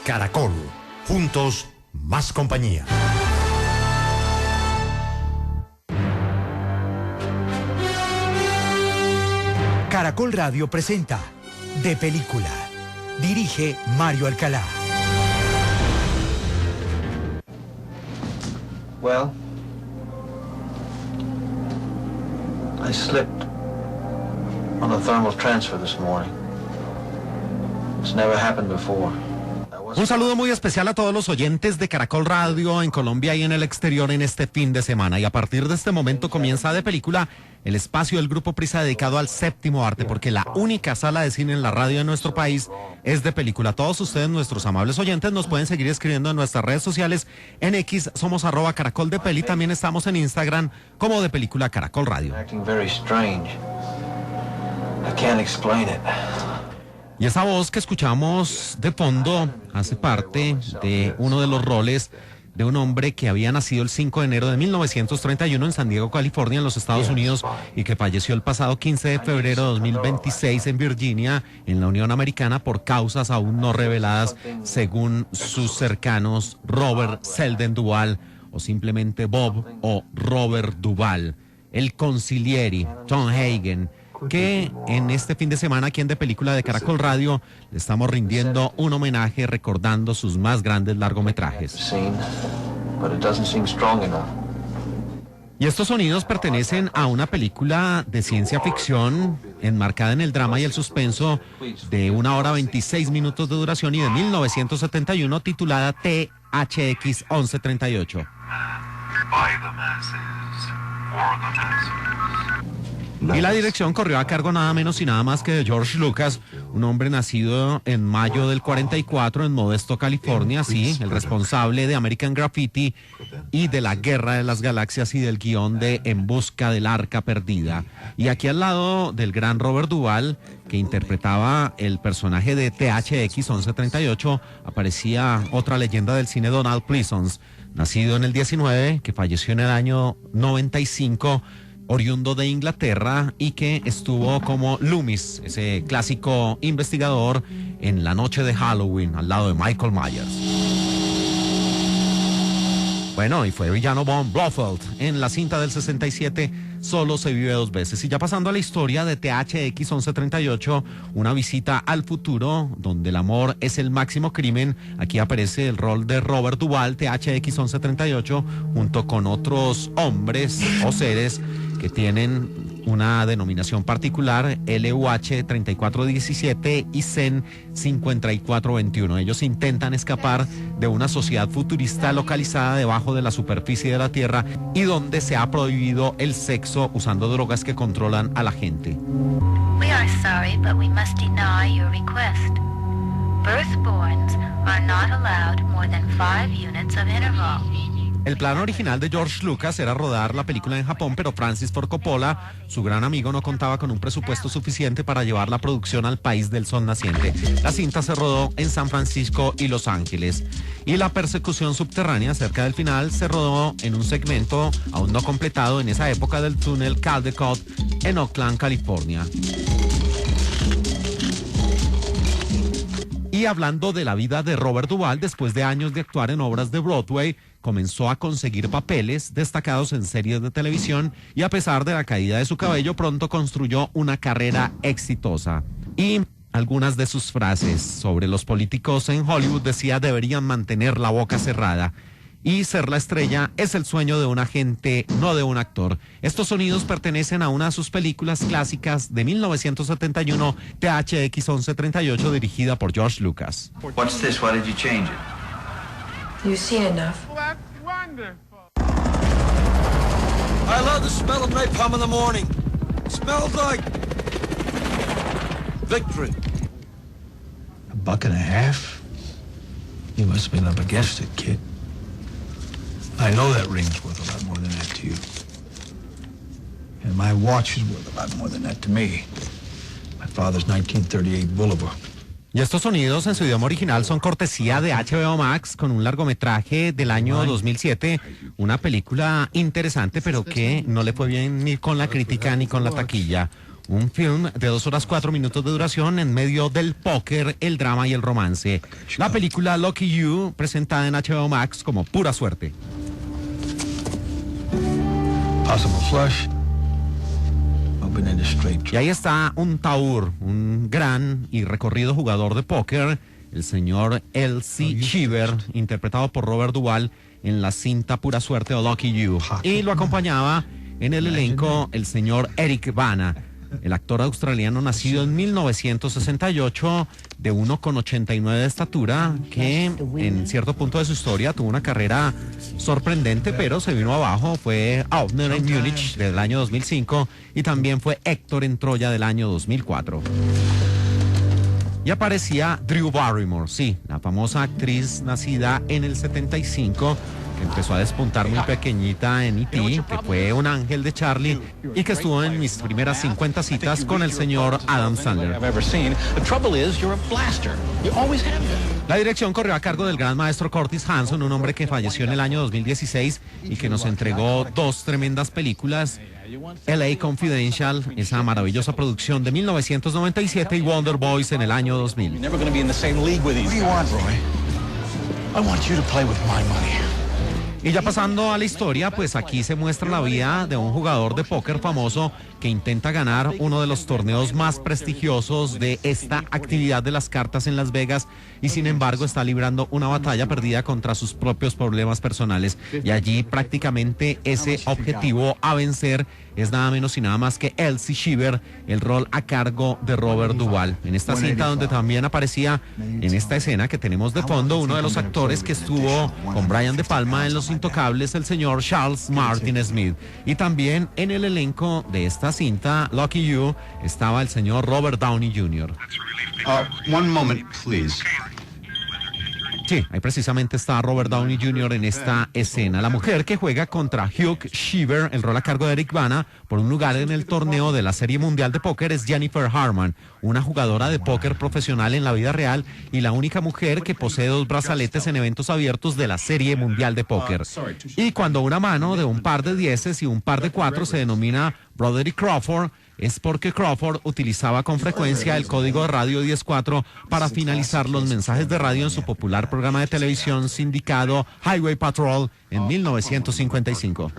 Caracol, juntos más compañía. Caracol Radio presenta De Película. Dirige Mario Alcalá. Well, I slipped on a thermal transfer this morning. It's never happened before. Un saludo muy especial a todos los oyentes de Caracol Radio en Colombia y en el exterior en este fin de semana. Y a partir de este momento comienza De Película, el espacio del Grupo Prisa dedicado al séptimo arte, porque la única sala de cine en la radio de nuestro país es De Película. Todos ustedes, nuestros amables oyentes, nos pueden seguir escribiendo en nuestras redes sociales. En X somos @CaracolDePeli, también estamos en Instagram como De Película Caracol Radio. Y esa voz que escuchamos de fondo hace parte de uno de los roles de un hombre que había nacido el 5 de enero de 1931 en San Diego, California, en los Estados Unidos, y que falleció el pasado 15 de febrero de 2026 en Virginia, en la Unión Americana, por causas aún no reveladas, según sus cercanos Robert Selden Duvall, o simplemente Bob o Robert Duvall, el consigliere Tom Hagen, que en este fin de semana aquí en De Película de Caracol Radio le estamos rindiendo un homenaje recordando sus más grandes largometrajes. Y estos sonidos pertenecen a una película de ciencia ficción enmarcada en el drama y el suspenso de 1 hora 26 minutos de duración y de 1971 titulada THX 1138. Y la dirección corrió a cargo nada menos y nada más que de George Lucas, un hombre nacido en mayo del 44 en Modesto, California, sí, el responsable de American Graffiti y de la Guerra de las Galaxias y del guión de En Busca del Arca Perdida. Y aquí al lado del gran Robert Duvall, que interpretaba el personaje de THX 1138, aparecía otra leyenda del cine, Donald Pleasence, nacido en el 19, que falleció en el año 95, oriundo de Inglaterra, y que estuvo como Loomis, ese clásico investigador, en La Noche de Halloween, al lado de Michael Myers. Bueno, y fue villano von Blofeld en la cinta del 67, Solo se vive dos veces. Y ya pasando a la historia de THX 1138, una visita al futuro donde el amor es el máximo crimen. Aquí aparece el rol de Robert Duvall, THX 1138, junto con otros hombres o seres que tienen una denominación particular, LUH 3417 y CEN 5421. Ellos intentan escapar de una sociedad futurista localizada debajo de la superficie de la Tierra y donde se ha prohibido el sexo usando drogas que controlan a la gente. We are sorry, but we must deny your request. Firstborns are not allowed more than 5 units of interval. El plan original de George Lucas era rodar la película en Japón, pero Francis Ford Coppola, su gran amigo, no contaba con un presupuesto suficiente para llevar la producción al país del sol naciente. La cinta se rodó en San Francisco y Los Ángeles. Y la persecución subterránea cerca del final se rodó en un segmento aún no completado en esa época del túnel Caldecott en Oakland, California. Y hablando de la vida de Robert Duvall, después de años de actuar en obras de Broadway, comenzó a conseguir papeles destacados en series de televisión y a pesar de la caída de su cabello, pronto construyó una carrera exitosa. Y algunas de sus frases sobre los políticos en Hollywood decía: deberían mantener la boca cerrada. Y ser la estrella es el sueño de un agente, no de un actor. Estos sonidos pertenecen a una de sus películas clásicas de 1971, THX 1138, dirigida por George Lucas. What's this? Why did you change it? You've seen enough. That's wonderful. I love the smell of napalm in the morning. It smells like victory. $1.50? You must have been up against it, kid. I know that ring's worth a lot more than that to you. And my watch is worth a lot more than that to me. My father's 1938 Boulevard. Y estos sonidos en su idioma original son cortesía de HBO Max, con un largometraje del año 2007, una película interesante pero que no le fue bien ni con la crítica ni con la taquilla. Un film de 2 horas 4 minutos de duración en medio del póker, el drama y el romance. La película Lucky You, presentada en HBO Max como Pura Suerte. Possible flush. Open into straight. Y ahí está un Taur, un gran y recorrido jugador de póker, el señor L.C. Shiver, interpretado por Robert Duvall en la cinta Pura Suerte o Lucky You. Y lo acompañaba en el elenco el señor Eric Bana, el actor australiano nacido en 1968, de 1,89 de estatura, que en cierto punto de su historia tuvo una carrera sorprendente, pero se vino abajo. Fue Audner en Múnich del año 2005 y también fue Héctor en Troya del año 2004. Y aparecía Drew Barrymore, sí, la famosa actriz nacida en el 75, que empezó a despuntar muy pequeñita en E.T., que fue un ángel de Charlie y que estuvo en mis primeras 50 citas con el señor Adam Sandler. La dirección corrió a cargo del gran maestro Curtis Hanson, un hombre que falleció en el año 2016 y que nos entregó 2 tremendas películas: L.A. Confidential, esa maravillosa producción de 1997, y Wonder Boys en el año 2000. Y ya pasando a la historia, pues aquí se muestra la vida de un jugador de póker famoso que intenta ganar uno de los torneos más prestigiosos de esta actividad de las cartas en Las Vegas, y sin embargo está librando una batalla perdida contra sus propios problemas personales. Y allí prácticamente ese objetivo a vencer es nada menos y nada más que L.C. Shiver, el rol a cargo de Robert Duvall. En esta cinta, donde también aparecía en esta escena que tenemos de fondo uno de los actores que estuvo con Brian De Palma en Los Intocables, el señor Charles Martin Smith. Y también en el elenco de esta cinta, Lucky You, estaba el señor Robert Downey Jr. One moment, please. Sí, ahí precisamente está Robert Downey Jr. en esta escena. La mujer que juega contra Hugh Shiver, el rol a cargo de Eric Bana, por un lugar en el torneo de la Serie Mundial de Póker, es Jennifer Harman, una jugadora de póker profesional en la vida real y la única mujer que posee 2 brazaletes en eventos abiertos de la Serie Mundial de Póker. Y cuando una mano de un par de 10 y un par de 4 se denomina Broderick Crawford, es porque Crawford utilizaba con frecuencia el código de radio 10-4 para finalizar los mensajes de radio en su popular programa de televisión sindicado Highway Patrol en 1955.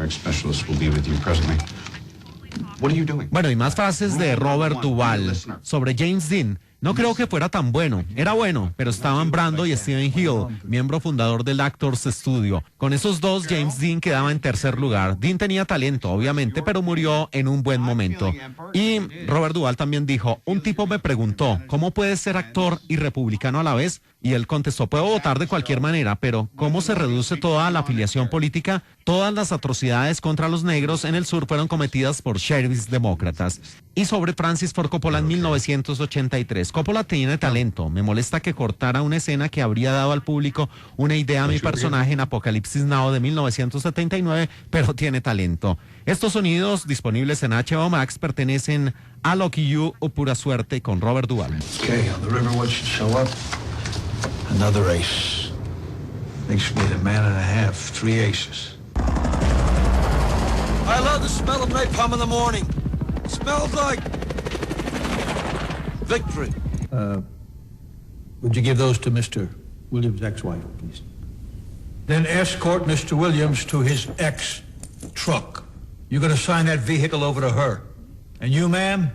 Bueno, y más frases de Robert Duvall sobre James Dean. No creo que fuera tan bueno. Era bueno, pero estaban Brando y Steven Hill, miembro fundador del Actors Studio. Con esos 2, James Dean quedaba en tercer lugar. Dean tenía talento, obviamente, pero murió en un buen momento. Y Robert Duvall también dijo: un tipo me preguntó, ¿cómo puedes ser actor y republicano a la vez? Y él contestó: puedo votar de cualquier manera, pero ¿cómo se reduce toda la afiliación política? Todas las atrocidades contra los negros en el sur fueron cometidas por sheriffs demócratas. Y sobre Francis Ford Coppola en 1983. Coppola tiene talento. Me molesta que cortara una escena que habría dado al público una idea a mi personaje en Apocalipsis Now de 1979, pero tiene talento. Estos sonidos disponibles en HBO Max pertenecen a Lucky You o Pura Suerte con Robert Duvall. Okay, on the river, what should show up? Another ace. Makes me the man and a half. 3 aces. I love the smell of napalm in the morning. It smells like victory. Would you give those to Mr. Williams' ex-wife, please? Then escort Mr. Williams to his ex-truck. You're going to sign that vehicle over to her. And you, ma'am,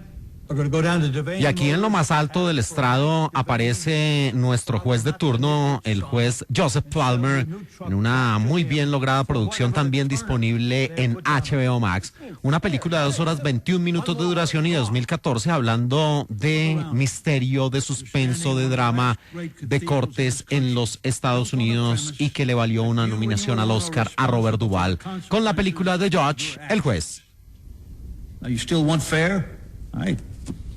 are going to go down to Devane. Y aquí en lo más alto del estrado aparece nuestro juez de turno, el juez Joseph Palmer, en una muy bien lograda producción también disponible en HBO Max. Una película de 2 horas 21 minutos de duración y de 2014, hablando de misterio, de suspenso, de drama, de cortes en los Estados Unidos, y que le valió una nominación al Oscar a Robert Duvall con la película de Judge, El Juez. Now you still want fair? All right.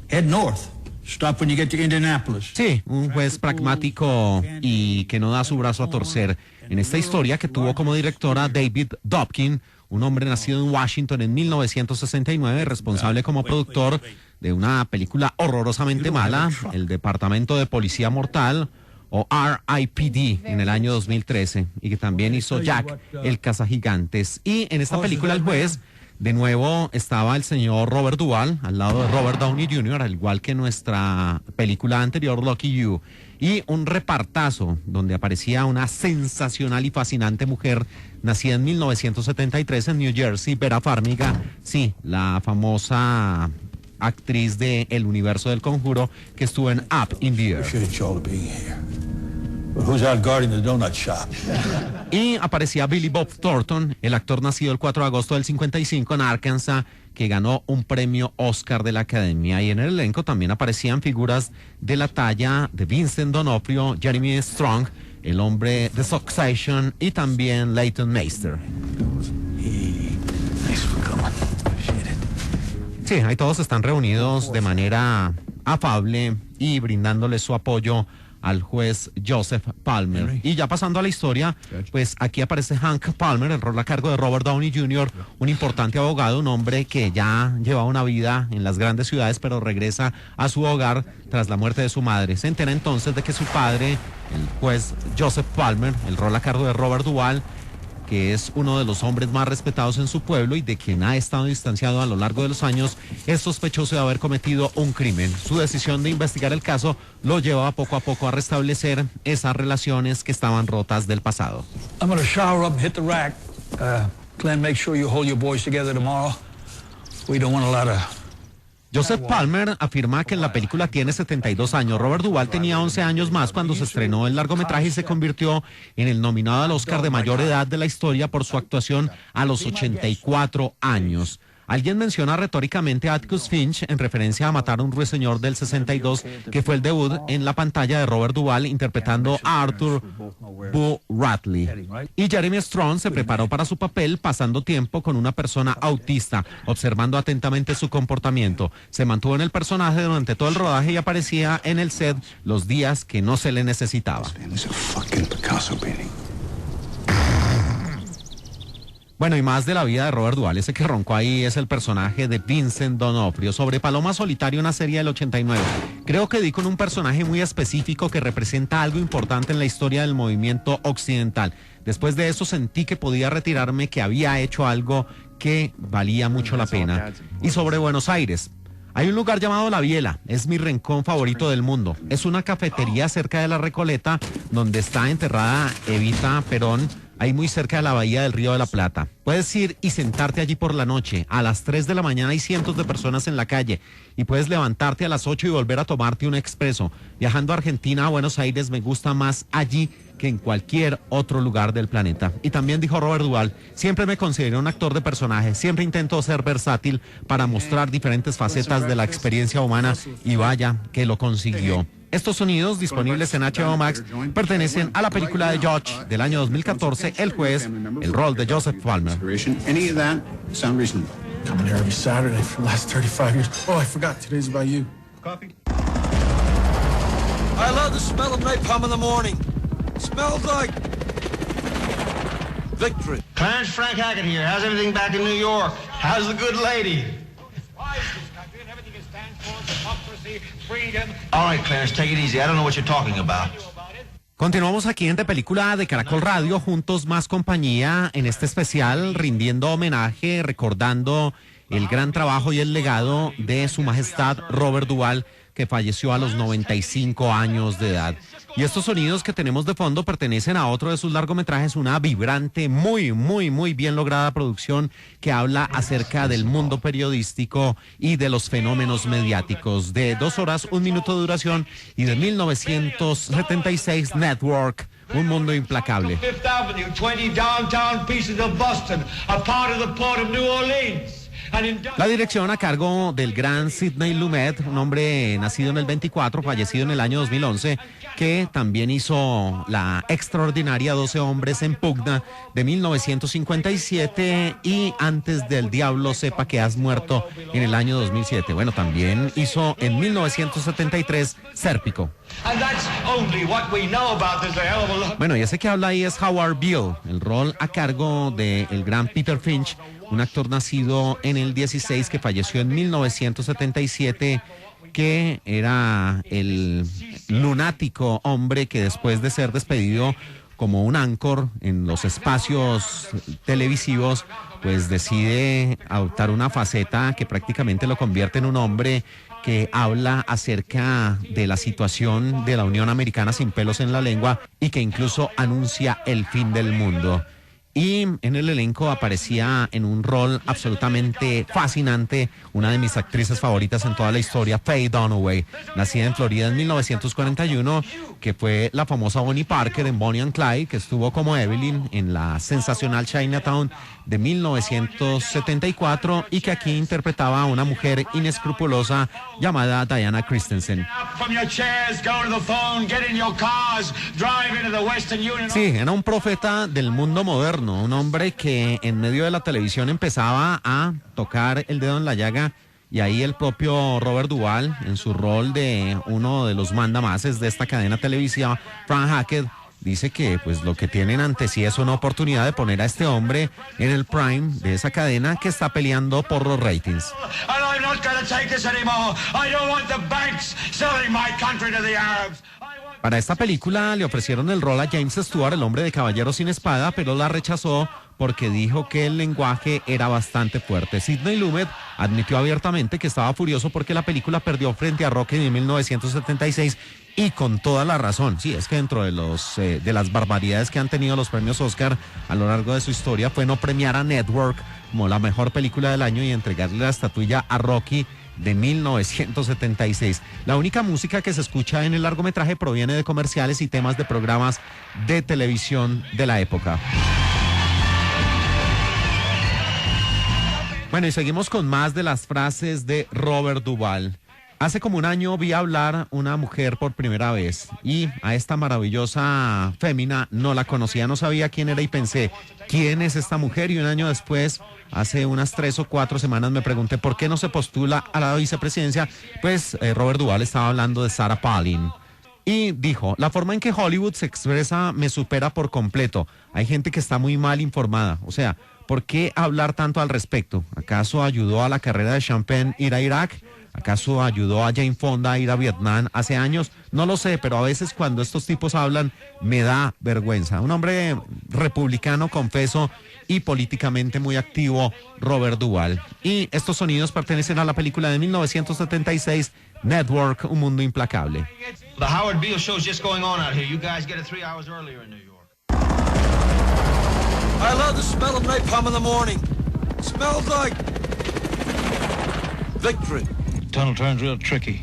Head north. Stop when you get to Indianapolis. Sí, un juez pragmático y que no da su brazo a torcer en esta historia, que tuvo como directora David Dobkin, un hombre nacido en Washington en 1969, responsable como productor de una película horrorosamente mala, El Departamento de Policía Mortal, o R.I.P.D. en el año 2013, y que también hizo Jack, el cazagigantes. Y en esta película el juez De nuevo estaba el señor Robert Duvall al lado de Robert Downey Jr., al igual que nuestra película anterior, Lucky You, y un repartazo donde aparecía una sensacional y fascinante mujer nacida en 1973 en New Jersey, Vera Farmiga, sí, la famosa actriz de El Universo del Conjuro que estuvo en Up in the Air. Who's out guarding the donut shop? Y aparecía Billy Bob Thornton, el actor nacido el 4 de agosto del 55 en Arkansas, que ganó un premio Oscar de la Academia. Y en el elenco también aparecían figuras de la talla de Vincent D'Onofrio, Jeremy Strong, el hombre de Succession, y también Leighton Meester. Sí, ahí todos están reunidos de manera afable y brindándole su apoyo al juez Joseph Palmer. Y ya pasando a la historia, pues aquí aparece Hank Palmer, el rol a cargo de Robert Downey Jr., un importante abogado, un hombre que ya lleva una vida en las grandes ciudades, pero regresa a su hogar tras la muerte de su madre. Se entera entonces de que su padre, el juez Joseph Palmer, el rol a cargo de Robert Duvall, que es uno de los hombres más respetados en su pueblo y de quien ha estado distanciado a lo largo de los años, es sospechoso de haber cometido un crimen. Su decisión de investigar el caso lo lleva poco a poco a restablecer esas relaciones que estaban rotas del pasado. I'm gonna shower up and hit the rack. Glenn, make sure you hold your boys together tomorrow. We don't want a lot of... Joseph Palmer afirma que en la película tiene 72 años. Robert Duvall tenía 11 años más cuando se estrenó el largometraje y se convirtió en el nominado al Oscar de mayor edad de la historia por su actuación a los 84 años. Alguien menciona retóricamente a Atticus Finch en referencia a Matar a un ruiseñor del 62, que fue el debut en la pantalla de Robert Duvall interpretando a Arthur Boo Radley. Y Jeremy Strong se preparó para su papel pasando tiempo con una persona autista, observando atentamente su comportamiento. Se mantuvo en el personaje durante todo el rodaje y aparecía en el set los días que no se le necesitaba. Bueno, y más de la vida de Robert Duvall. Ese que roncó ahí es el personaje de Vincent D'Onofrio. Sobre Paloma Solitaria, una serie del 89. Creo que di con un personaje muy específico que representa algo importante en la historia del movimiento occidental. Después de eso sentí que podía retirarme, que había hecho algo que valía mucho la pena. Y sobre Buenos Aires. Hay un lugar llamado La Biela, es mi rincón favorito del mundo. Es una cafetería cerca de La Recoleta, donde está enterrada Evita Perón, ahí muy cerca de la bahía del Río de la Plata. Puedes ir y sentarte allí por la noche. A las 3 de la mañana hay cientos de personas en la calle y puedes levantarte a las 8 y volver a tomarte un expreso. Viajando a Argentina, a Buenos Aires, me gusta más allí que en cualquier otro lugar del planeta. Y también dijo Robert Duvall, siempre me considero un actor de personaje, siempre intento ser versátil para mostrar diferentes facetas de la experiencia humana y vaya que lo consiguió. Estos sonidos, disponibles en HBO Max, pertenecen a la película de George del año 2014, El Juez, el rol de Joseph Palmer. Coming here every Saturday for the last 35 years. Oh, I forgot, today's about you. Coffee? I love the smell of napalm in the morning. It smells like victory. Clarence Frank Hackett here. How's everything back in New York? How's the good lady? All right, Clarence, take it easy. I don't know what you're talking about. Continuamos aquí en De Película de Caracol Radio, juntos más compañía en este especial, rindiendo homenaje, recordando el gran trabajo y el legado de Su Majestad Robert Duvall, que falleció a los 95 años de edad. Y estos sonidos que tenemos de fondo pertenecen a otro de sus largometrajes, una vibrante, muy bien lograda producción que habla acerca del mundo periodístico y de los fenómenos mediáticos, de 2 horas, 1 minuto de duración y de 1976, Network, un mundo implacable. Fifth Avenue, 20 downtown pieces of Boston, a part of the port of New Orleans. La dirección a cargo del gran Sidney Lumet, un hombre nacido en el 24, fallecido en el año 2011, que también hizo la extraordinaria 12 hombres en pugna de 1957 y Antes del diablo sepa que has muerto en el año 2007. Bueno, también hizo en 1973 Sérpico. Bueno, y ese que habla ahí es Howard Beale, el rol a cargo del gran Peter Finch, un actor nacido en el 16 que falleció en 1977, que era el lunático hombre que después de ser despedido como un anchor en los espacios televisivos, pues decide adoptar una faceta que prácticamente lo convierte en un hombre que habla acerca de la situación de la Unión Americana sin pelos en la lengua y que incluso anuncia el fin del mundo. Y en el elenco aparecía en un rol absolutamente fascinante una de mis actrices favoritas en toda la historia, Faye Dunaway, nacida en Florida en 1941, que fue la famosa Bonnie Parker en Bonnie and Clyde, que estuvo como Evelyn en la sensacional Chinatown de 1974 y que aquí interpretaba a una mujer inescrupulosa llamada Diana Christensen. Sí, era un profeta del mundo moderno, un hombre que en medio de la televisión empezaba a tocar el dedo en la llaga, y ahí el propio Robert Duvall, en su rol de uno de los mandamases de esta cadena televisiva, Frank Hackett, dice que pues lo que tienen ante sí es una oportunidad de poner a este hombre en el prime de esa cadena que está peleando por los ratings. Para esta película le ofrecieron el rol a James Stewart, el hombre de Caballero sin Espada, pero la rechazó porque dijo que el lenguaje era bastante fuerte. Sidney Lumet admitió abiertamente que estaba furioso porque la película perdió frente a Rocky en 1976, y con toda la razón. Sí, es que dentro de las barbaridades que han tenido los premios Oscar a lo largo de su historia fue no premiar a Network como la mejor película del año y entregarle la estatuilla a Rocky de 1976. La única música que se escucha en el largometraje proviene de comerciales y temas de programas de televisión de la época. Bueno, y seguimos con más de las frases de Robert Duvall. Hace como un año vi hablar una mujer por primera vez y a esta maravillosa fémina no la conocía, no sabía quién era y pensé, ¿quién es esta mujer? Y un año después, hace unas 3 o 4 semanas, me pregunté por qué no se postula a la vicepresidencia. Pues Robert Duvall estaba hablando de Sarah Palin. Y dijo, la forma en que Hollywood se expresa me supera por completo. Hay gente que está muy mal informada. O sea, ¿por qué hablar tanto al respecto? ¿Acaso ayudó a la carrera de Sean Penn ir a Irak? ¿Acaso ayudó a Jane Fonda a ir a Vietnam hace años? No lo sé, pero a veces cuando estos tipos hablan me da vergüenza. Un hombre republicano, confeso, y políticamente muy activo, Robert Duvall. Y estos sonidos pertenecen a la película de 1976, Network, Un Mundo Implacable. The Howard Beale show's just going on out here. You guys get it 3 hours earlier in New York. I love the smell of napalm in the morning. It smells like victory. The tunnel turns real tricky.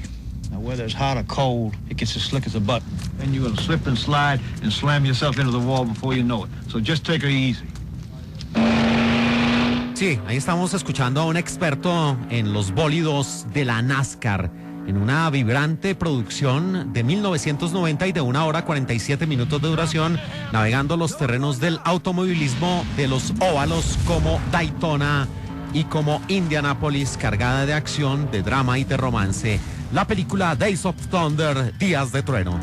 Now, whether it's hot or cold, it gets as slick as a button. Then you're gonna slip and slide and slam yourself into the wall before you know it. So just take her easy. Sí, ahí estamos escuchando a un experto en los bólidos de la NASCAR, en una vibrante producción de 1990 y de 1 hora 47 minutos de duración, navegando los terrenos del automovilismo de los óvalos como Daytona y como Indianápolis, cargada de acción, de drama y de romance. La película Days of Thunder, Días de Trueno.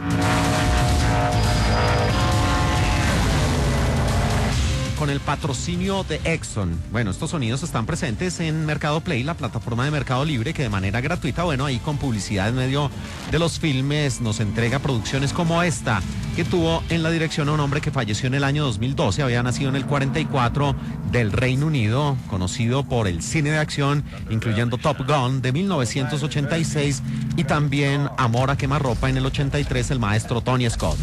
Con el patrocinio de Exxon. Bueno, estos sonidos están presentes en Mercado Play, la plataforma de Mercado Libre, que de manera gratuita, bueno, ahí con publicidad en medio de los filmes, nos entrega producciones como esta, que tuvo en la dirección a un hombre que falleció en el año 2012, había nacido en el 44, del Reino Unido, conocido por el cine de acción, incluyendo Top Gun de 1986 y también Amor a quemarropa en el 83, el maestro Tony Scott.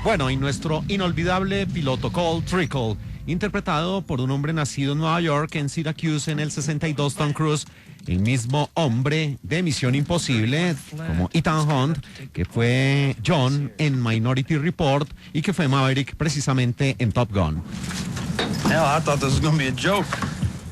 Bueno, y nuestro inolvidable piloto Cole Trickle, interpretado por un hombre nacido en Nueva York, en Syracuse, en el 62, Tom Cruise, el mismo hombre de Misión Imposible, como Ethan Hunt, que fue John en Minority Report y que fue Maverick precisamente en Top Gun. Hell, I thought this was gonna be a joke.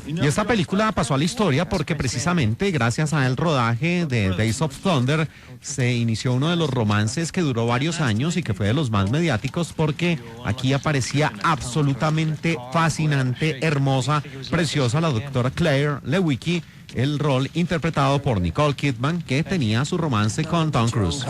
Y esta película pasó a la historia porque precisamente gracias al rodaje de Days of Thunder se inició uno de los romances que duró varios años y que fue de los más mediáticos, porque aquí aparecía absolutamente fascinante, hermosa, preciosa la doctora Claire Lewicki, el rol interpretado por Nicole Kidman, que tenía su romance con Tom Cruise.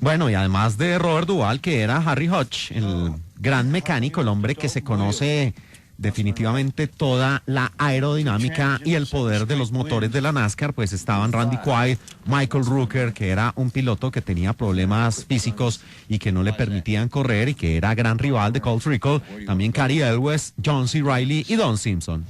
Bueno, y además de Robert Duvall, que era Harry Hodge, el gran mecánico, el hombre que se conoce definitivamente toda la aerodinámica y el poder de los motores de la NASCAR, pues estaban Randy Quaid, Michael Rooker, que era un piloto que tenía problemas físicos y que no le permitían correr y que era gran rival de Colt Trickle. También Cary Elwes, John C. Reilly y Don Simpson.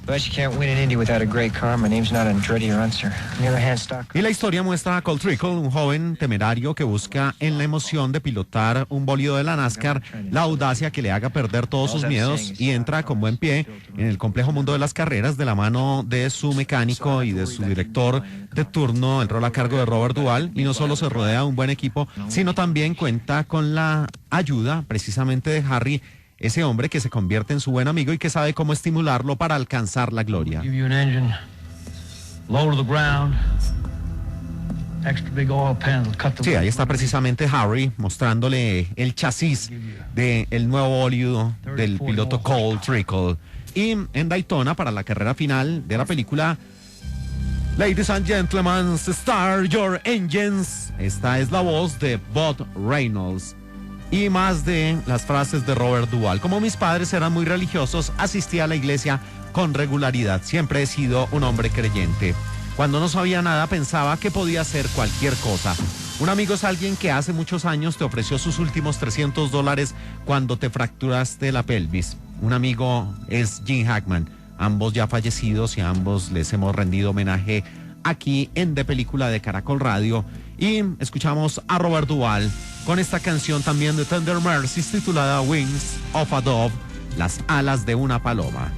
Y la historia muestra a Colt Trickle, un joven temerario que busca en la emoción de pilotar un bólido de la NASCAR la audacia que le haga perder todos sus miedos y entra con buen pie en el complejo mundo de las carreras de la mano de su mecánico y de su director de turno, el rol a cargo de Robert Duvall, y no solo se rodea de un buen equipo, sino también cuenta con la ayuda precisamente de Harry, ese hombre que se convierte en su buen amigo y que sabe cómo estimularlo para alcanzar la gloria. Sí, ahí está precisamente Harry mostrándole el chasis del nuevo bólido del piloto Colt Trickle. Y en Daytona, para la carrera final de la película, Ladies and Gentlemen, Start Your Engines. Esta es la voz de Bud Reynolds. Y más de las frases de Robert Duvall. Como mis padres eran muy religiosos, asistí a la iglesia con regularidad. Siempre he sido un hombre creyente. Cuando no sabía nada, pensaba que podía hacer cualquier cosa. Un amigo es alguien que hace muchos años te ofreció sus últimos $300 cuando te fracturaste la pelvis. Un amigo es Gene Hackman. Ambos ya fallecidos y a ambos les hemos rendido homenaje aquí en De Película de Caracol Radio. Y escuchamos a Robert Duvall con esta canción también de Tender Mercies titulada Wings of a Dove, las alas de una paloma.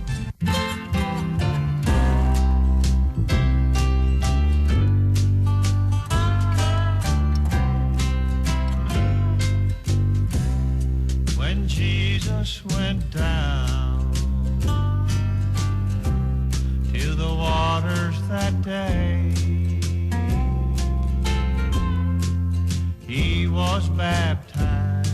When Jesus went down to the waters that day, he was baptized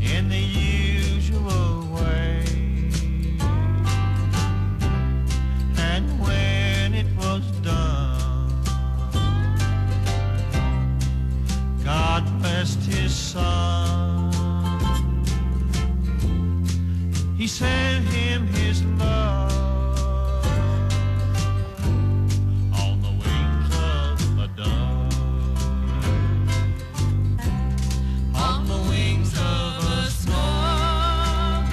in the usual way, and when it was done, God blessed his son. He sent him his love on the wings of a dove, on the wings of a snow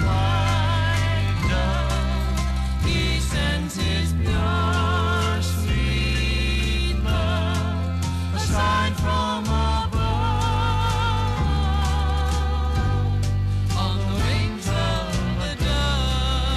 white dove. He sends his pure sweet love, a sign from above, on the wings of a dove.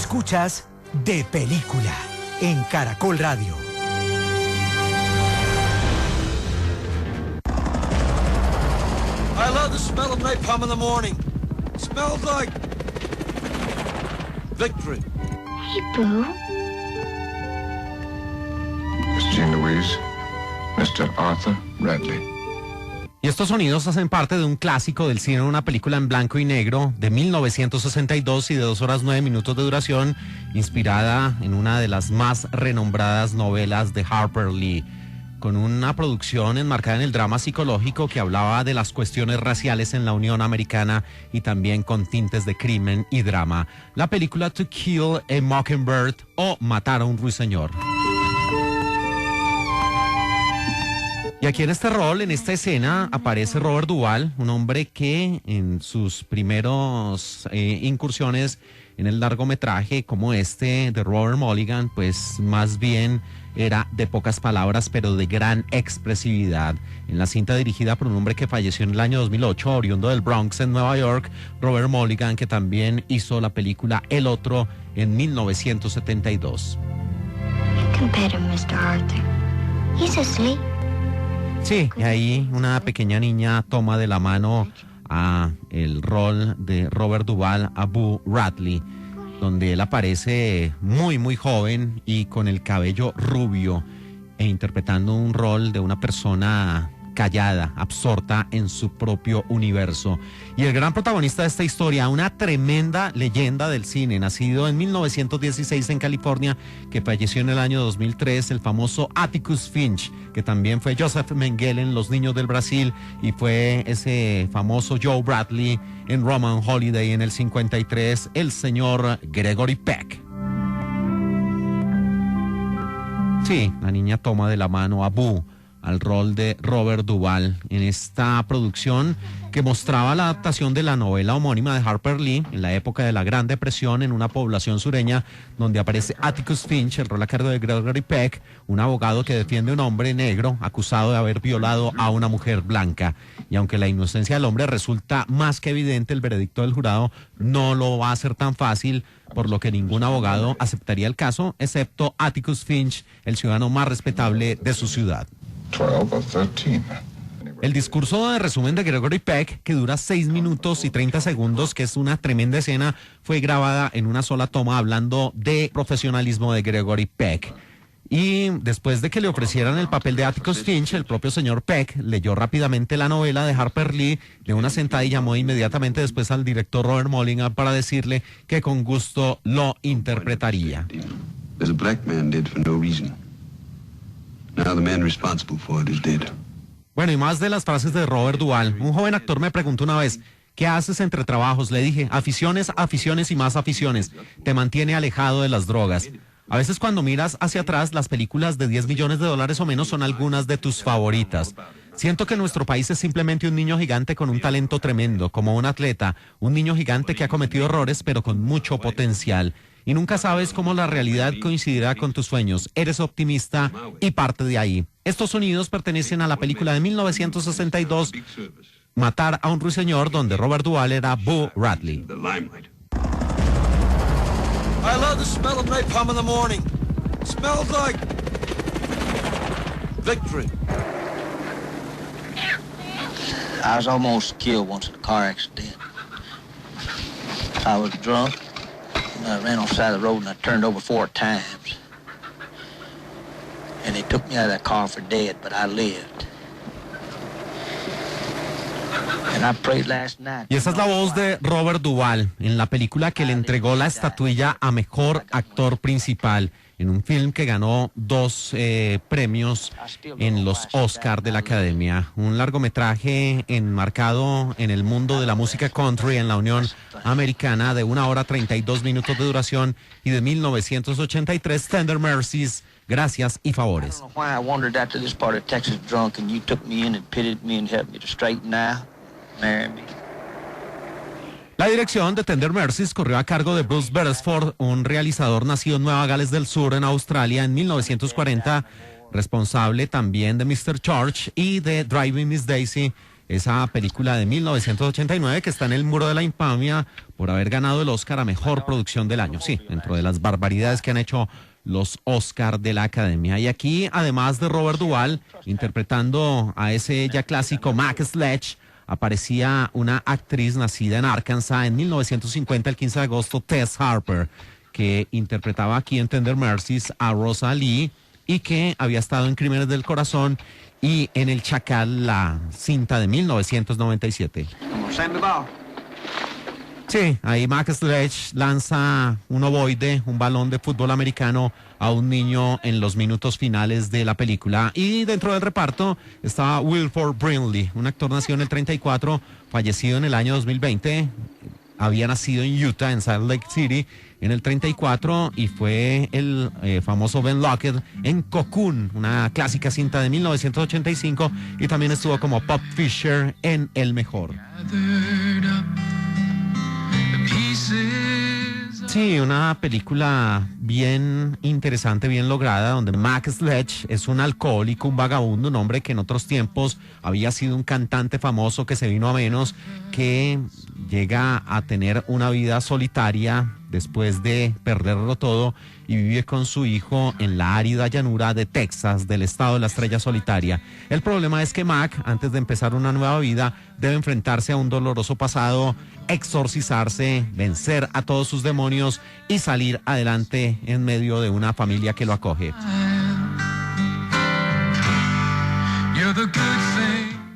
Escuchas De Película en Caracol Radio. I love the smell of napalm in the morning. It smells like victory. Hey, Boo. Miss Jean Louise, Mr. Arthur Radley. Y estos sonidos hacen parte de un clásico del cine, una película en blanco y negro de 1962 y de 2 horas 9 minutos de duración, inspirada en una de las más renombradas novelas de Harper Lee, con una producción enmarcada en el drama psicológico que hablaba de las cuestiones raciales en la Unión Americana y también con tintes de crimen y drama. La película To Kill a Mockingbird o Matar a un ruiseñor. Y aquí en este rol, en esta escena, aparece Robert Duvall, un hombre que en sus primeros incursiones en el largometraje como este de Robert Mulligan, pues más bien era de pocas palabras, pero de gran expresividad. En la cinta dirigida por un hombre que falleció en el año 2008, oriundo del Bronx en Nueva York, Robert Mulligan, que también hizo la película El Otro en 1972. You can pet him, Mr. Arthur. He's asleep. Sí, y ahí una pequeña niña toma de la mano a el rol de Robert Duvall, a Boo Radley, donde él aparece muy muy joven y con el cabello rubio e interpretando un rol de una persona callada, absorta en su propio universo. Y el gran protagonista de esta historia, una tremenda leyenda del cine, nacido en 1916 en California, que falleció en el año 2003, el famoso Atticus Finch, que también fue Joseph Mengele en Los Niños del Brasil y fue ese famoso Joe Bradley en Roman Holiday en el 53, el señor Gregory Peck. Sí, la niña toma de la mano a Boo, al rol de Robert Duvall en esta producción que mostraba la adaptación de la novela homónima de Harper Lee en la época de la Gran Depresión en una población sureña, donde aparece Atticus Finch, el rol a cargo de Gregory Peck, un abogado que defiende a un hombre negro acusado de haber violado a una mujer blanca. Y aunque la inocencia del hombre resulta más que evidente, el veredicto del jurado no lo va a hacer tan fácil, por lo que ningún abogado aceptaría el caso, excepto Atticus Finch, el ciudadano más respetable de su ciudad. 12 or 13. El discurso de resumen de Gregory Peck, que dura 6 minutos y 30 segundos, que es una tremenda escena, fue grabada en una sola toma hablando de profesionalismo de Gregory Peck. Y después de que le ofrecieran el papel de Atticus Finch, el propio señor Peck leyó rápidamente la novela de Harper Lee de una sentada y llamó inmediatamente después al director Robert Mulligan para decirle que con gusto lo interpretaría. As a black man did for no reason. Now the man responsible for it is dead. Bueno, y más de las frases de Robert Duvall. Un joven actor me preguntó una vez, ¿qué haces entre trabajos? Le dije, aficiones, aficiones y más aficiones. Te mantiene alejado de las drogas. A veces cuando miras hacia atrás, las películas de $10 millones o menos son algunas de tus favoritas. Siento que nuestro país es simplemente un niño gigante con un talento tremendo, como un atleta, un niño gigante que ha cometido errores pero con mucho potencial. Y nunca sabes cómo la realidad coincidirá con tus sueños. Eres optimista y parte de ahí. Estos sonidos pertenecen a la película de 1962, Matar a un ruiseñor, donde Robert Duvall era Boo Radley. I love the smell of napalm in the morning. It smells like victory. I was almost killed once in a car accident. I was drunk. I ran off the side of the road and I turned over 4 times. And they took me out of that car for dead, but I lived. And I prayed last night. Y esa es la voz de Robert Duvall en la película que le entregó la estatuilla a mejor actor principal en un film que ganó 2 premios en los Oscar de la Academia. Un largometraje enmarcado en el mundo de la música country en la Unión Americana de 1 hora 32 minutos de duración y de 1983, Tender Mercies, Gracias y Favores. La dirección de Tender Mercies corrió a cargo de Bruce Beresford, un realizador nacido en Nueva Gales del Sur, en Australia, en 1940, responsable también de Mr. George y de Driving Miss Daisy, esa película de 1989 que está en el muro de la infamia por haber ganado el Oscar a Mejor Producción del Año. Sí, dentro de las barbaridades que han hecho los Oscar de la Academia. Y aquí, además de Robert Duvall, interpretando a ese ya clásico Mac Sledge, aparecía una actriz nacida en Arkansas en 1950, el 15 de agosto, Tess Harper, que interpretaba aquí en Tender Mercies a Rosa Lee y que había estado en Crímenes del Corazón y en El Chacal, la cinta de 1997. Sí, ahí Mac Sledge lanza un ovoide, un balón de fútbol americano a un niño en los minutos finales de la película. Y dentro del reparto estaba Wilford Brimley, un actor nacido en el 34, fallecido en el año 2020. Había nacido en Utah, en Salt Lake City, en el 34 y fue el famoso Ben Lockett en Cocoon, una clásica cinta de 1985, y también estuvo como Pop Fisher en El Mejor. Sí, una película bien interesante, bien lograda, donde Mac Sledge es un alcohólico, un vagabundo, un hombre que en otros tiempos había sido un cantante famoso que se vino a menos, que llega a tener una vida solitaria después de perderlo todo y vive con su hijo en la árida llanura de Texas, del estado de la Estrella Solitaria. El problema es que Mac, antes de empezar una nueva vida, debe enfrentarse a un doloroso pasado, exorcizarse, vencer a todos sus demonios y salir adelante en medio de una familia que lo acoge.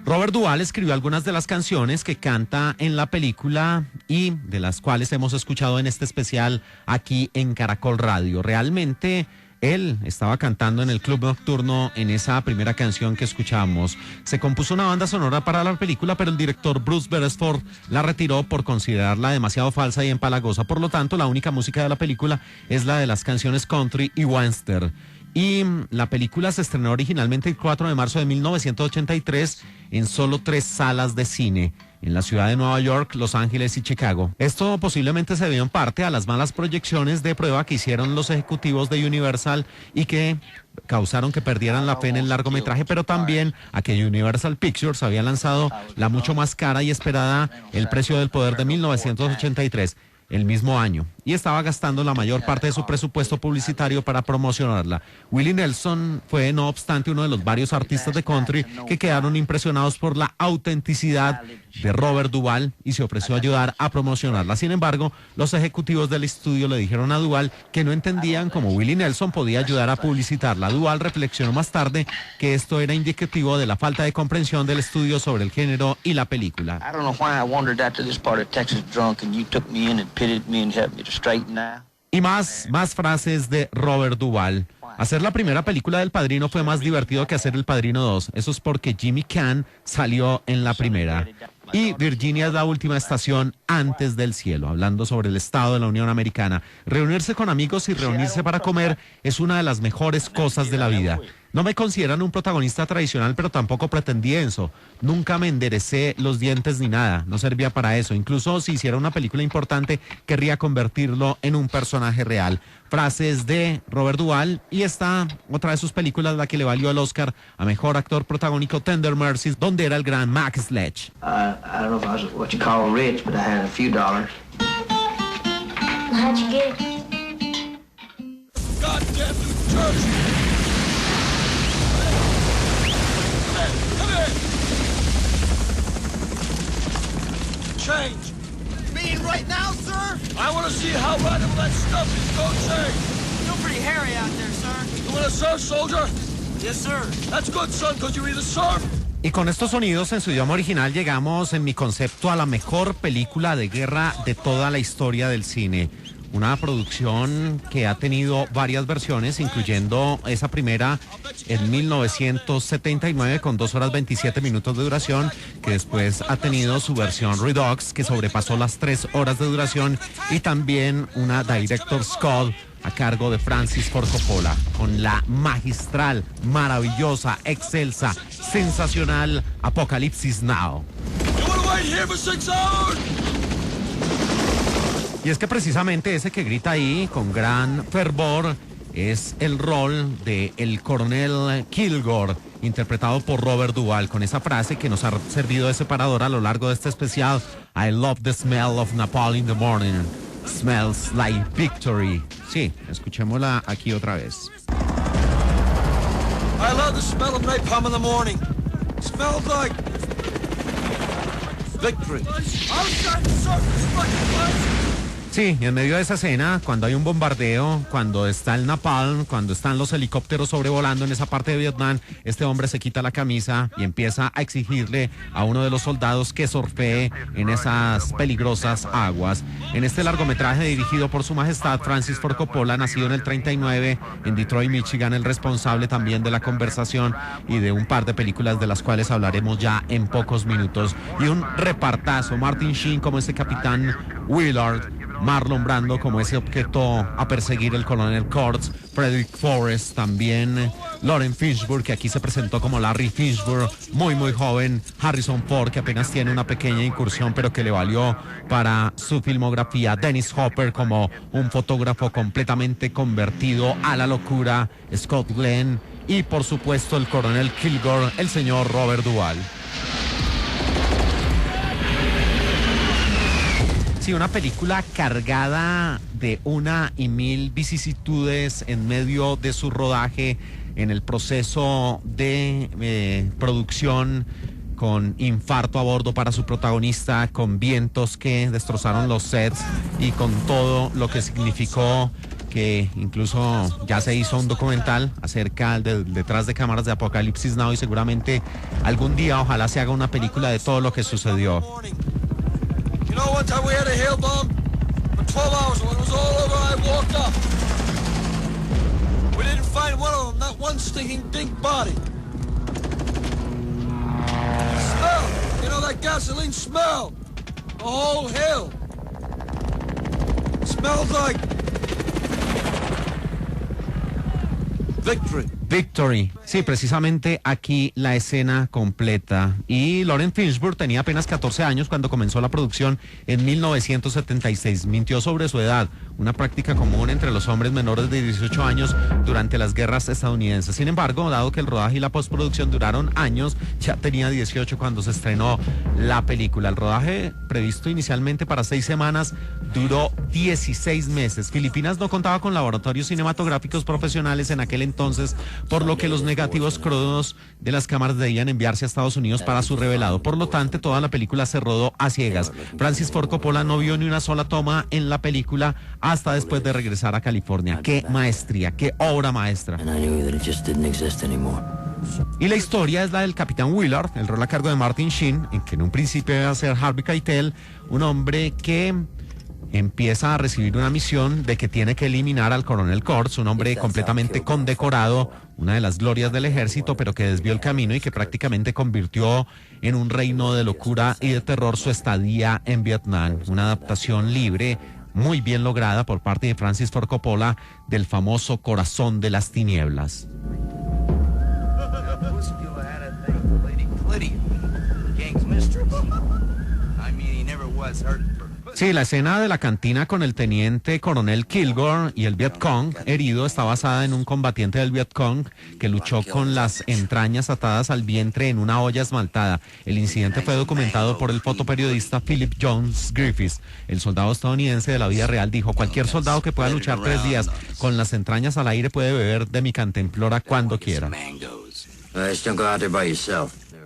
Robert Duvall escribió algunas de las canciones que canta en la película y de las cuales hemos escuchado en este especial aquí en Caracol Radio. Realmente él estaba cantando en el club nocturno en esa primera canción que escuchamos. Se compuso una banda sonora para la película, pero el director Bruce Beresford la retiró por considerarla demasiado falsa y empalagosa. Por lo tanto, la única música de la película es la de las canciones country y western. Y la película se estrenó originalmente el 4 de marzo de 1983 en solo 3 salas de cine, en la ciudad de Nueva York, Los Ángeles y Chicago. Esto posiblemente se debió en parte a las malas proyecciones de prueba que hicieron los ejecutivos de Universal y que causaron que perdieran la fe en el largometraje, pero también a que Universal Pictures había lanzado la mucho más cara y esperada El Precio del Poder de 1983. El mismo año, y estaba gastando la mayor parte de su presupuesto publicitario para promocionarla. Willie Nelson fue, no obstante, uno de los varios artistas de country que quedaron impresionados por la autenticidad de Robert Duvall y se ofreció a ayudar a promocionarla. Sin embargo, los ejecutivos del estudio le dijeron a Duvall que no entendían cómo Willie Nelson podía ayudar a publicitarla. Duvall reflexionó más tarde que esto era indicativo de la falta de comprensión del estudio sobre el género y la película. Y más frases de Robert Duvall. Hacer la primera película del Padrino fue más divertido que hacer El Padrino 2. Eso es porque Jimmy Caan salió en la primera. Y Virginia es la última estación antes del cielo, hablando sobre el estado de la Unión Americana. Reunirse con amigos y reunirse para comer es una de las mejores cosas de la vida. No me consideran un protagonista tradicional, pero tampoco pretendí eso. Nunca me enderecé los dientes ni nada. No servía para eso. Incluso si hiciera una película importante, querría convertirlo en un personaje real. Frases de Robert Duvall, y esta otra de sus películas, la que le valió el Oscar a Mejor Actor Protagónico, Tender Mercies, donde era el gran Mac Sledge. I don't know if I was what you call rich, but I had a few dollars. How'd you get it? Goddamn New Jersey! Come here! Change. You mean right now, sir? I want to see how radical that stuff is. Go change. Still pretty hairy out there, sir. You want to surf, soldier? Yes, sir. That's good, son, because you either surf. Y con estos sonidos en su idioma original llegamos en mi concepto a la mejor película de guerra de toda la historia del cine. Una producción que ha tenido varias versiones, incluyendo esa primera en 1979 con 2 horas 27 minutos de duración, que después ha tenido su versión Redux, que sobrepasó las 3 horas de duración, y también una Director's Cut a cargo de Francis Ford Coppola, con la magistral, maravillosa, excelsa, sensacional Apocalipsis Now. Y es que precisamente ese que grita ahí con gran fervor es el rol de el coronel Kilgore, interpretado por Robert Duvall, con esa frase que nos ha servido de separador a lo largo de este especial: I love the smell of napalm in the morning. Smells like victory. Sí, escuchémosla aquí otra vez. I love the smell of napalm in the morning. Smells like victory. Sí, en medio de esa escena, cuando hay un bombardeo, cuando está el napalm, cuando están los helicópteros sobrevolando en esa parte de Vietnam, este hombre se quita la camisa y empieza a exigirle a uno de los soldados que surfee en esas peligrosas aguas. En este largometraje dirigido por Su Majestad Francis Ford Coppola, nacido en el 39 en Detroit, Michigan, el responsable también de la conversación y de un par de películas de las cuales hablaremos ya en pocos minutos. Y un repartazo: Martin Sheen como ese capitán Willard, Marlon Brando como ese objeto a perseguir, el coronel Kurtz, Frederick Forrest, también Lauren Fishburne, que aquí se presentó como Larry Fishburne, muy joven, Harrison Ford, que apenas tiene una pequeña incursión pero que le valió para su filmografía, Dennis Hopper como un fotógrafo completamente convertido a la locura, Scott Glenn, y por supuesto el coronel Kilgore, el señor Robert Duvall. Una película cargada de una y mil vicisitudes en medio de su rodaje, en el proceso de producción, con infarto a bordo para su protagonista, con vientos que destrozaron los sets y con todo lo que significó, que incluso ya se hizo un documental acerca del detrás de cámaras de Apocalipsis Now, y seguramente algún día ojalá se haga una película de todo lo que sucedió. You know, one time we had a hail bomb for 12 hours. When it was all over, I walked up. We didn't find one of them, not one stinking dink body. Smell, you know that gasoline smell? The whole hill. Smells like victory. Victory. Sí, precisamente aquí la escena completa. Y Lauren Fishburne tenía apenas 14 años cuando comenzó la producción en 1976. Mintió sobre su edad, una práctica común entre los hombres menores de 18 años durante las guerras estadounidenses. Sin embargo, dado que el rodaje y la postproducción duraron años, ya tenía 18 cuando se estrenó la película. El rodaje, previsto inicialmente para 6 semanas, duró 16 meses. Filipinas no contaba con laboratorios cinematográficos profesionales en aquel entonces, por lo que los negativos crudos de las cámaras debían enviarse a Estados Unidos para su revelado. Por lo tanto, toda la película se rodó a ciegas. Francis Ford Coppola no vio ni una sola toma en la película hasta después de regresar a California. ¡Qué maestría, qué obra maestra! Y la historia es la del capitán Willard, el rol a cargo de Martin Sheen, en que en un principio iba a ser Harvey Keitel, un hombre que empieza a recibir una misión de que tiene que eliminar al coronel Kurtz, un hombre completamente condecorado, una de las glorias del ejército, pero que desvió el camino y que prácticamente convirtió en un reino de locura y de terror su estadía en Vietnam. Una adaptación libre, muy bien lograda por parte de Francis Ford Coppola, del famoso Corazón de las Tinieblas. Sí, la escena de la cantina con el teniente coronel Kilgore y el Vietcong herido está basada en un combatiente del Vietcong que luchó con las entrañas atadas al vientre en una olla esmaltada. El incidente fue documentado por el fotoperiodista Philip Jones Griffiths. El soldado estadounidense de la vida real dijo: cualquier soldado que pueda luchar 3 días con las entrañas al aire puede beber de mi cantimplora cuando quiera.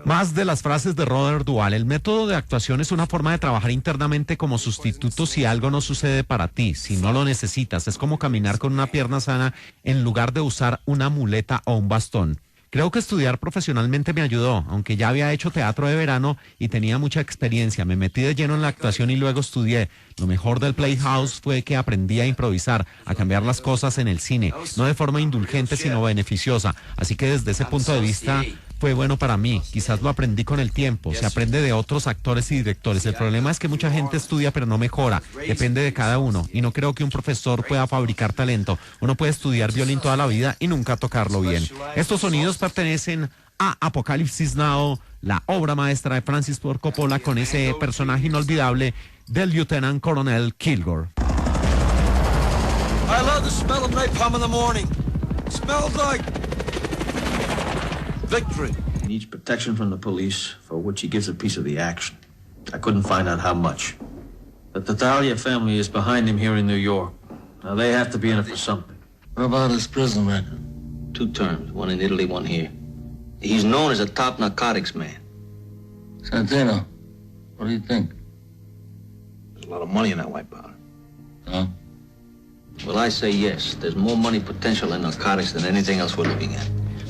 Más de las frases de Robert Duvall: el método de actuación es una forma de trabajar internamente como sustituto si algo no sucede para ti, si no lo necesitas. Es como caminar con una pierna sana en lugar de usar una muleta o un bastón. Creo que estudiar profesionalmente me ayudó, aunque ya había hecho teatro de verano y tenía mucha experiencia. Me metí de lleno en la actuación y luego estudié. Lo mejor del Playhouse fue que aprendí a improvisar, a cambiar las cosas en el cine, no de forma indulgente sino beneficiosa. Así que desde ese punto de vista fue bueno para mí. Quizás lo aprendí con el tiempo. Se aprende de otros actores y directores. El problema es que mucha gente estudia pero no mejora. Depende de cada uno. Y no creo que un profesor pueda fabricar talento. Uno puede estudiar violín toda la vida y nunca tocarlo bien. Estos sonidos pertenecen a Apocalipsis Now, la obra maestra de Francis Ford Coppola, con ese personaje inolvidable del Lieutenant Coronel Kilgore. I love the smell of napalm in the morning. Smells like victory. He needs protection from the police, for which he gives a piece of the action. I couldn't find out how much. The Tattaglia family is behind him here in New York. Now they have to be in it for something. What about his prison record? 2 terms, one in Italy, one here. He's known as a top narcotics man. Santino, what do you think? There's a lot of money in that white powder. Huh? Well, I say yes. There's more money potential in narcotics than anything else we're looking at.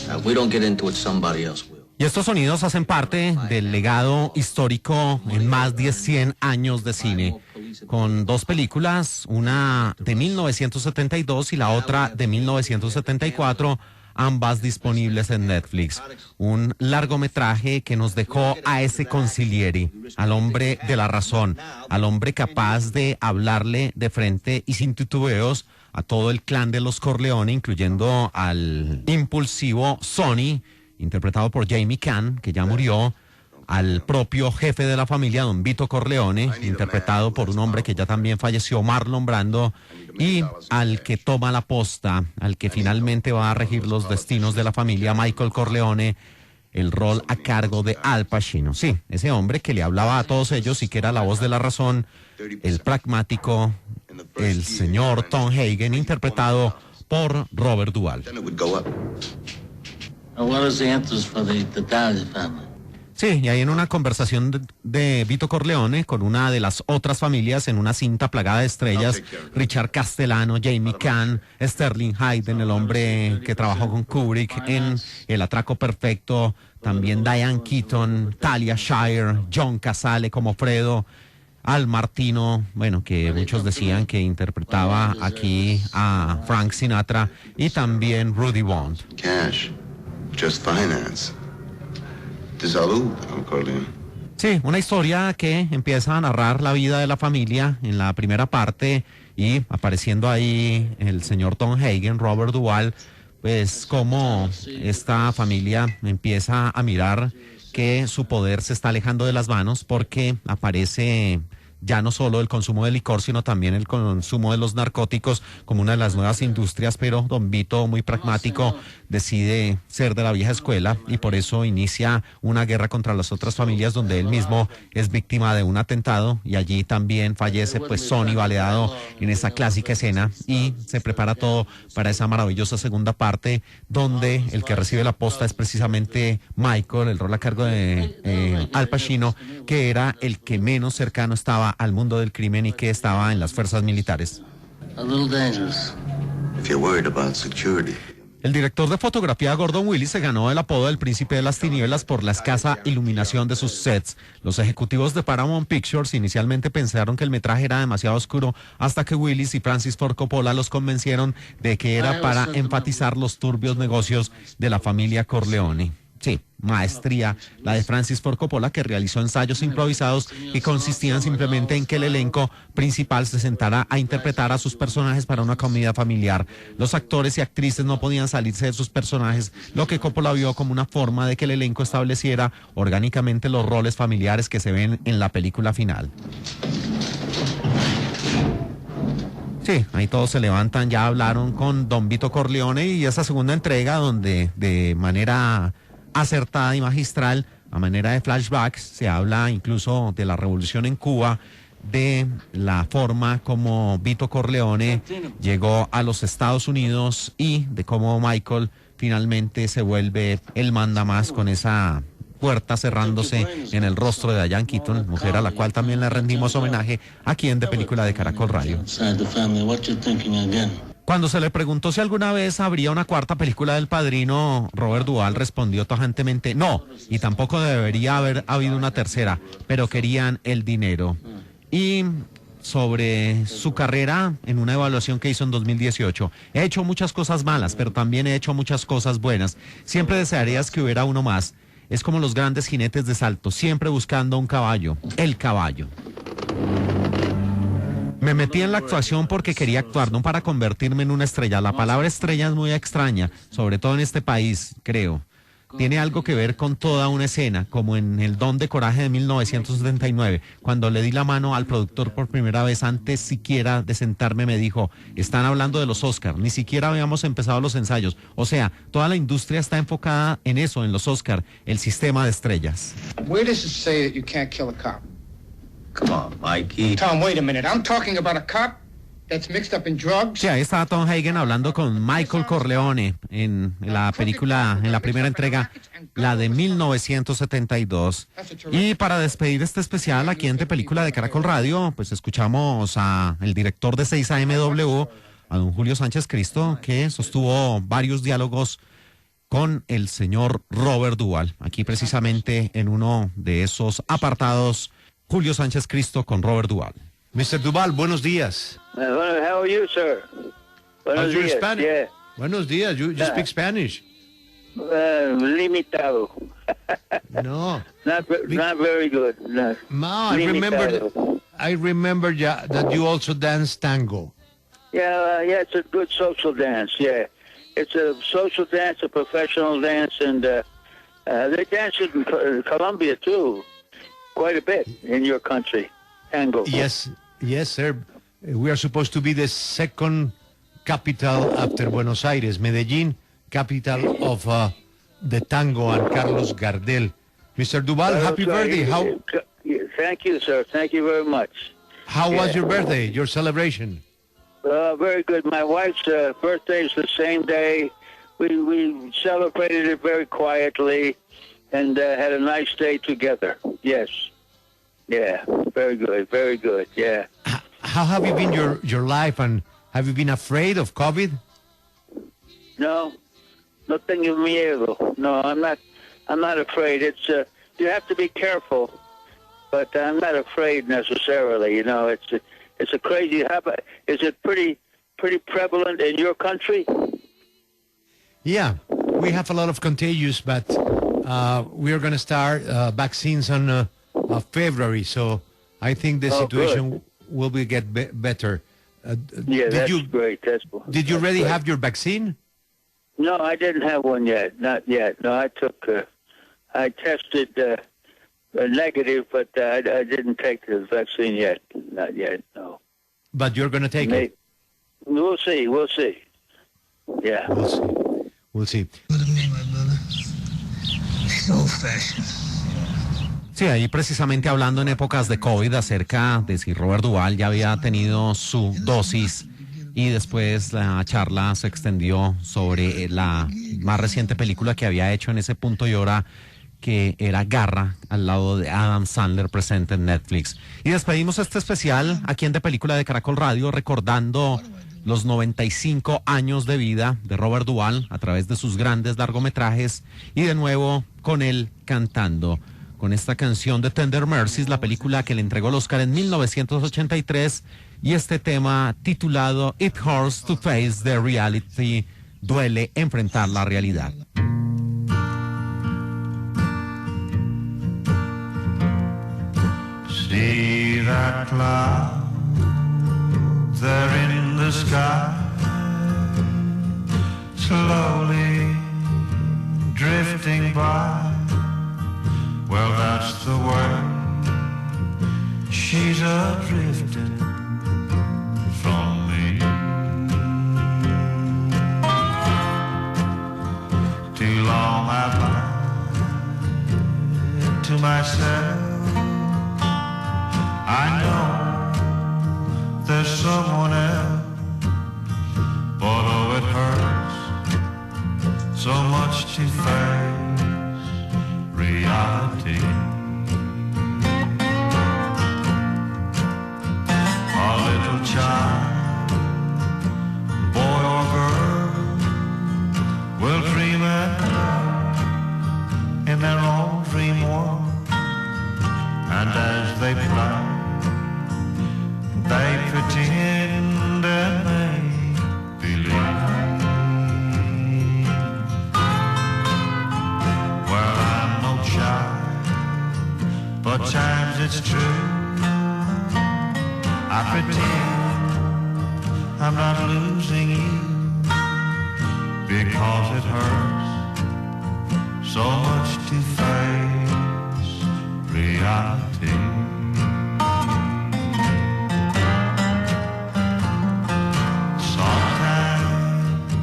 Now, if we don't get into it, somebody else will. Y estos sonidos hacen parte del legado histórico en más de 100 años de cine, con 2 películas, una de 1972 y la otra de 1974, ambas disponibles en Netflix. Un largometraje que nos dejó a ese consigliere, al hombre de la razón, al hombre capaz de hablarle de frente y sin titubeos a todo el clan de los Corleone, incluyendo al impulsivo Sonny, interpretado por Jamie Caan, que ya murió, al propio jefe de la familia, don Vito Corleone, interpretado por un hombre que ya también falleció, Marlon Brando, y al que toma la posta, al que finalmente va a regir los destinos de la familia, Michael Corleone, el rol a cargo de Al Pacino. Sí, ese hombre que le hablaba a todos ellos y que era la voz de la razón, el pragmático, el señor Tom Hagen, interpretado por Robert Duvall. What is the interest for the Tattaglia family? Sí, y ahí en una conversación de Vito Corleone con una de las otras familias en una cinta plagada de estrellas, Richard Castellano, Jamie Caan, Sterling Hayden, el hombre que trabajó con Kubrick en El Atraco Perfecto, también Diane Keaton, Talia Shire, John Cazale como Fredo, Al Martino, bueno, que muchos decían que interpretaba aquí a Frank Sinatra, y también Rudy Bond. Cash. Just finance. Salud, Corleone. Sí, una historia que empieza a narrar la vida de la familia en la primera parte y apareciendo ahí el señor Tom Hagen, Robert Duvall, pues cómo esta familia empieza a mirar que su poder se está alejando de las manos porque aparece ya no solo el consumo de licor, sino también el consumo de los narcóticos como una de las nuevas industrias, pero don Vito, muy pragmático, decide ser de la vieja escuela y por eso inicia una guerra contra las otras familias donde él mismo es víctima de un atentado y allí también fallece pues Sonny baleado en esa clásica escena y se prepara todo para esa maravillosa segunda parte donde el que recibe la posta es precisamente Michael, el rol a cargo de Al Pacino, que era el que menos cercano estaba al mundo del crimen y que estaba en las fuerzas militares. El director de fotografía Gordon Willis se ganó el apodo del Príncipe de las Tinieblas por la escasa iluminación de sus sets. Los ejecutivos de Paramount Pictures inicialmente pensaron que el metraje era demasiado oscuro hasta que Willis y Francis Ford Coppola los convencieron de que era para enfatizar los turbios negocios de la familia Corleone. Sí, maestría, la de Francis Ford Coppola, que realizó ensayos improvisados que consistían simplemente en que el elenco principal se sentara a interpretar a sus personajes para una comida familiar. Los actores y actrices no podían salirse de sus personajes, lo que Coppola vio como una forma de que el elenco estableciera orgánicamente los roles familiares que se ven en la película final. Sí, ahí todos se levantan, ya hablaron con don Vito Corleone y esa segunda entrega donde de manera acertada y magistral, a manera de flashbacks, se habla incluso de la revolución en Cuba, de la forma como Vito Corleone llegó a los Estados Unidos y de cómo Michael finalmente se vuelve el mandamás con esa puerta cerrándose en el rostro de Diane Keaton, mujer a la cual también le rendimos homenaje aquí en De Película de Caracol Radio. Cuando se le preguntó si alguna vez habría una cuarta película del Padrino, Robert Duvall respondió tajantemente no, y tampoco debería haber habido una tercera, pero querían el dinero. Y sobre su carrera, en una evaluación que hizo en 2018, he hecho muchas cosas malas, pero también he hecho muchas cosas buenas. Siempre desearías que hubiera uno más. Es como los grandes jinetes de salto, siempre buscando un caballo, el caballo. Me metí en la actuación porque quería actuar, no para convertirme en una estrella. La palabra estrella es muy extraña, sobre todo en este país, creo. tiene algo que ver con toda una escena, como en El Don de Coraje de 1979, cuando le di la mano al productor por primera vez, antes siquiera de sentarme me dijo, están hablando de los Oscar, ni siquiera habíamos empezado los ensayos. O sea, toda la industria está enfocada en eso, en los Oscar, el sistema de estrellas. Where does it say that you can't kill a cop? Come on, Mikey. Tom, wait a minute. I'm talking about a cop that's mixed up in drugs. Sí, ahí está Tom Hagen hablando con Michael Corleone en la película, en la primera entrega, la de 1972. Y para despedir este especial aquí en De Película de Caracol Radio, pues escuchamos a el director de 6AMW, a don Julio Sánchez Cristo, que sostuvo varios diálogos con el señor Robert Duvall. Aquí precisamente en uno de esos apartados, Julio Sánchez Cristo con Robert Duvall. Mr. Duvall, buenos días. How are you, sir? Buenos How's your días. Spanish? Yeah. Buenos días. You speak Spanish? Limitado. No. Not very good. No. No, Limitado. I remember that you also dance tango. Yeah, it's a good social dance. Yeah, it's a social dance, a professional dance, and they dance in Colombia too, quite a bit in your country. Tango. Yes, sir. We are supposed to be the second capital after Buenos Aires, Medellín, capital of the tango and Carlos Gardel. Mr. Duvall, happy birthday. Thank you, sir. Thank you very much. How was your birthday, your celebration? Very good. My wife's birthday is the same day. We celebrated it very quietly and had a nice day together. Yes. Yeah, very good, very good, yeah. How have you been your life, and have you been afraid of COVID? No tengo miedo. No, I'm not afraid. It's you have to be careful, but I'm not afraid necessarily. You know, it's a crazy habit. Is it pretty prevalent in your country? Yeah, we have a lot of contagious, but we are going to start vaccines on February, so I think the situation will get better. That's great. Did you already have your vaccine? No, I didn't have one yet. Not yet. No, I tested negative, but I didn't take the vaccine yet. Not yet, no. But you're going to take it? We'll see. Yeah. We'll see. What do you mean, my brother? He's old-fashioned. Sí, ahí precisamente hablando en épocas de COVID acerca de si Robert Duvall ya había tenido su dosis, y después la charla se extendió sobre la más reciente película que había hecho en ese punto y hora, que era Garra, al lado de Adam Sandler, presente en Netflix. Y despedimos este especial aquí en De Película de Caracol Radio recordando los 95 años de vida de Robert Duvall a través de sus grandes largometrajes, y de nuevo con él cantando con esta canción de Tender Mercies, la película que le entregó el Oscar en 1983, y este tema titulado It Hurts to Face the Reality, duele enfrentar la realidad. See that cloud there in the sky, slowly drifting by. Well, that's the way she's a-drifting from me. Too long I've lied to myself. I know there's someone else, but oh, it hurts so much to face reality. A little child, boy or girl, will dream at night in their own dream world, and as they play, they pretend and make believe. Well, I'm no child, but times it's true. I pretend I'm not losing you, because it hurts so much to face reality. Sometimes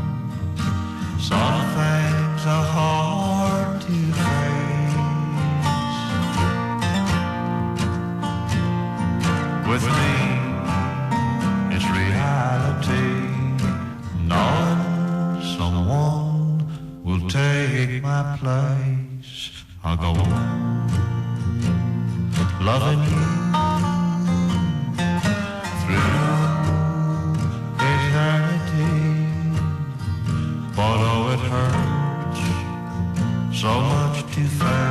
some things are hard to face. With me, it's reality. Knowing someone will take my place. I'll go on loving you through eternity. But oh, it hurts so much to face